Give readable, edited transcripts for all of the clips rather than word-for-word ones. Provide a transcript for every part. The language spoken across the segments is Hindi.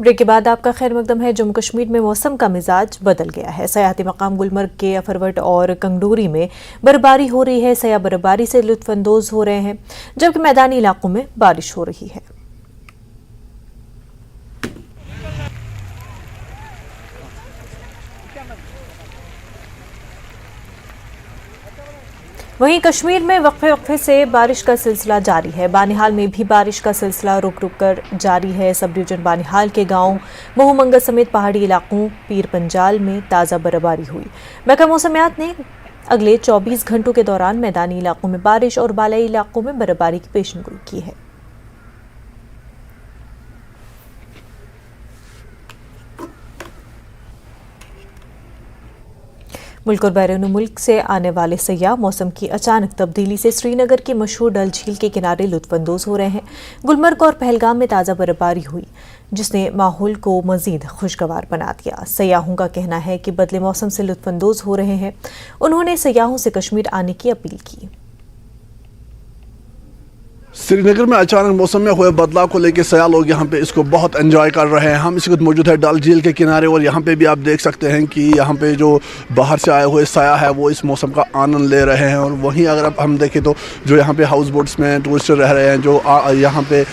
ब्रेक के बाद आपका खैर मकदम है। जम्मू कश्मीर में मौसम का मिजाज बदल गया है। सयाहती मकाम गुलमर्ग के अफरवट और कंगडोरी में बर्फबारी हो रही है। सयाह बर्फबारी से लुत्फानंदोज हो रहे हैं, जबकि मैदानी इलाकों में बारिश हो रही है। वहीं कश्मीर में वक्फे से बारिश का सिलसिला जारी है। बानिहाल में भी बारिश का सिलसिला रुक रुक कर जारी है। सब डिवीजन बानिहाल के गांव महूमंगा समेत पहाड़ी इलाकों पीर पंजाल में ताज़ा बर्फबारी हुई। महकमा मौसमियात ने अगले 24 घंटों के दौरान मैदानी इलाकों में बारिश और बालाई इलाकों में बर्फबारी की पेशेनगोई की है। मुल्क और बैरून मुल्क से आने वाले सयाह मौसम की अचानक तब्दीली से श्रीनगर की मशहूर डल झील के किनारे लुत्फानंदोज हो रहे हैं। गुलमर्ग और पहलगाम में ताज़ा बर्फबारी हुई, जिसने माहौल को मजीद खुशगवार बना दिया। सयाहों का कहना है कि बदले मौसम से लुत्फानंदोज हो रहे हैं। उन्होंने सयाहों से कश्मीर आने की अपील की। श्रीनगर में अचानक मौसम में हुए बदलाव को लेकर सयाह लोग यहाँ पे इसको बहुत एंजॉय कर रहे हैं। हम इस वक्त मौजूद है डल झील के किनारे और यहाँ पे भी आप देख सकते हैं कि यहाँ पे जो बाहर से आए हुए सयाह है वो इस मौसम का आनंद ले रहे हैं। और वहीं अगर हम देखें तो जो यहाँ पे हाउस बोट्स में टूरिस्ट रह रहे हैं, जो यहाँ पे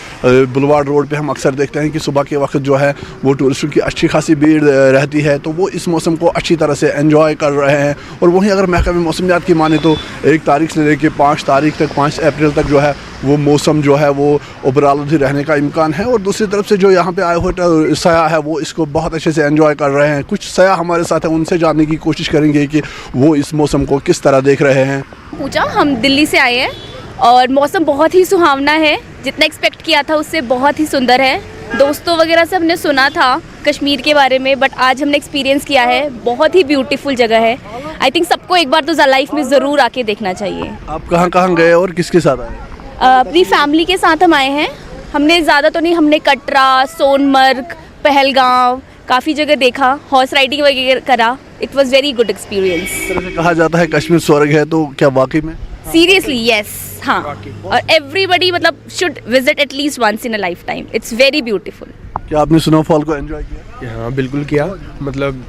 बुलवार्ड रोड पे हम अक्सर देखते हैं कि सुबह के वक्त जो है वो टूरिस्टों की अच्छी खासी भीड़ रहती है, तो वो इस मौसम को अच्छी तरह से एंजॉय कर रहे हैं। और वहीं अगर महकमा मौसमियात की माने तो 1 तारीख से लेकर 5 तारीख तक 5 अप्रैल तक जो है वो मौसम जो है वो उबरालुदी रहने का इम्कान है। और दूसरी तरफ से जो यहाँ पे आए हुए सयाह है वो इसको बहुत अच्छे से एंजॉय कर रहे हैं। कुछ सयाह हमारे साथ हैं, उनसे जानने की कोशिश करेंगे कि वो इस मौसम को किस तरह देख रहे हैं। पूजा, हम दिल्ली से आए हैं और मौसम बहुत ही सुहावना है। जितना एक्सपेक्ट किया था उससे बहुत ही सुंदर है। दोस्तों वगैरह से हमने सुना था कश्मीर के बारे में, बट आज हमने एक्सपीरियंस किया है। बहुत ही ब्यूटीफुल जगह है। आई थिंक सबको एक बार तो लाइफ में ज़रूर आके देखना चाहिए। आप कहाँ कहाँ गए और किसके साथ आए? अपनी फैमिली के साथ हम आए हैं। हमने ज़्यादा तो नहीं, हमने कटरा, सोनमर्ग, पहलगाम काफ़ी जगह देखा, हॉर्स राइडिंग वगैरह करा। It was very good experience. इस तरह से कहा जाता है कश्मीर स्वर्ग है, तो क्या वाकई में? सीरियसली यस, हाँ। और एवरीबडी मतलब should visit at least once in a life time. It's very beautiful. क्या आपने स्नोफॉल को एंजॉय किया? हाँ बिल्कुल किया। मतलब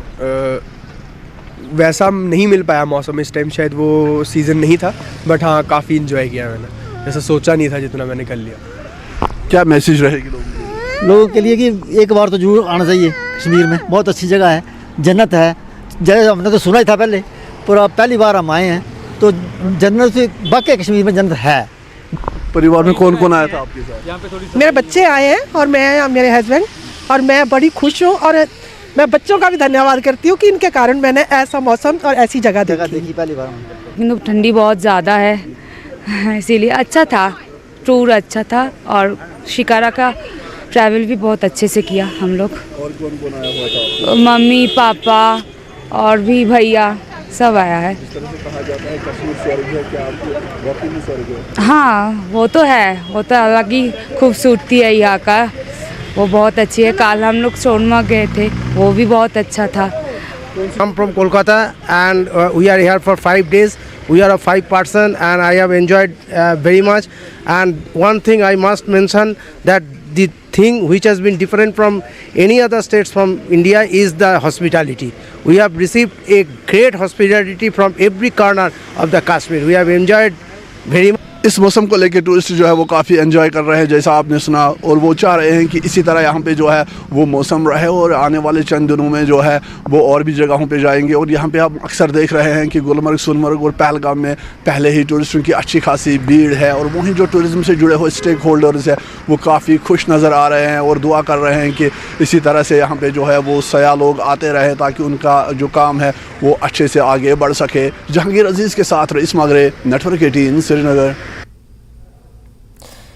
वैसा नहीं मिल पाया मौसम इस टाइम, शायद वो सीज़न नहीं था, बट हाँ काफ़ी इंजॉय किया मैंने। जैसा सोचा नहीं था जितना मैंने कर लिया। क्या मैसेज रहेगी लोगों के लिए कि एक बार तो जरूर आना चाहिए कश्मीर में। बहुत अच्छी जगह है, जन्नत है। जैसे हमने तो सुना ही था पहले, पर अब पहली बार हम आए हैं तो जन्नत से वाकई कश्मीर में जन्नत है। परिवार में कौन कौन आया था आपके साथ? मेरे बच्चे आए हैं और मैं, मेरे हस्बैंड, और मैं बड़ी खुश हूँ। और मैं बच्चों का भी धन्यवाद करती हूँ कि इनके कारण मैंने ऐसा मौसम और ऐसी जगह देखी पहली बार। किंतु ठंडी बहुत ज़्यादा है, इसीलिए अच्छा था, टूर अच्छा था। और शिकारा का ट्रैवल भी बहुत अच्छे से किया हम लोग। और कौन कौन आया हुआ था? मम्मी, पापा और भी भैया सब आया है। इस तरह से कहा जाता है कश्मीर स्वर्ग है, क्या आपको वाकई में स्वर्ग है? हाँ वो तो है, वो तो अलग ही खूबसूरती है यहाँ का, वो बहुत अच्छी है। कल हम लोग सोनमर्ग गए थे, वो भी बहुत अच्छा था। I'm from Kolkata and we are here for 5 days. We are a 5 person and I have enjoyed very much. And one thing I must mention, that the thing which has been different from any other states from India is the hospitality. We have received a great hospitality from every corner of the Kashmir. We have enjoyed very much. इस मौसम को लेकर टूरिस्ट जो है वो काफ़ी एंजॉय कर रहे हैं, जैसा आपने सुना। और वो चाह रहे हैं कि इसी तरह यहाँ पे जो है वो मौसम रहे और आने वाले चंद दिनों में जो है वो और भी जगहों पे जाएंगे। और यहाँ पे आप अक्सर देख रहे हैं कि गुलमर्ग, सोनमर्ग और पहलगाम में पहले ही टूरिस्टों की अच्छी खासी भीड़ है। और वहीं जो टूरिज़्म से जुड़े हुए स्टेक होल्डर्स हैं वो काफ़ी खुश नज़र आ रहे हैं और दुआ कर रहे हैं कि इसी तरह से यहाँ पर जो है वो सयाह लोग आते रहें ताकि उनका जो काम है वो अच्छे से आगे बढ़ सके। जहांगीर अजीज़ के साथ रईस मागरे, नेटवर्क 18, श्रीनगर।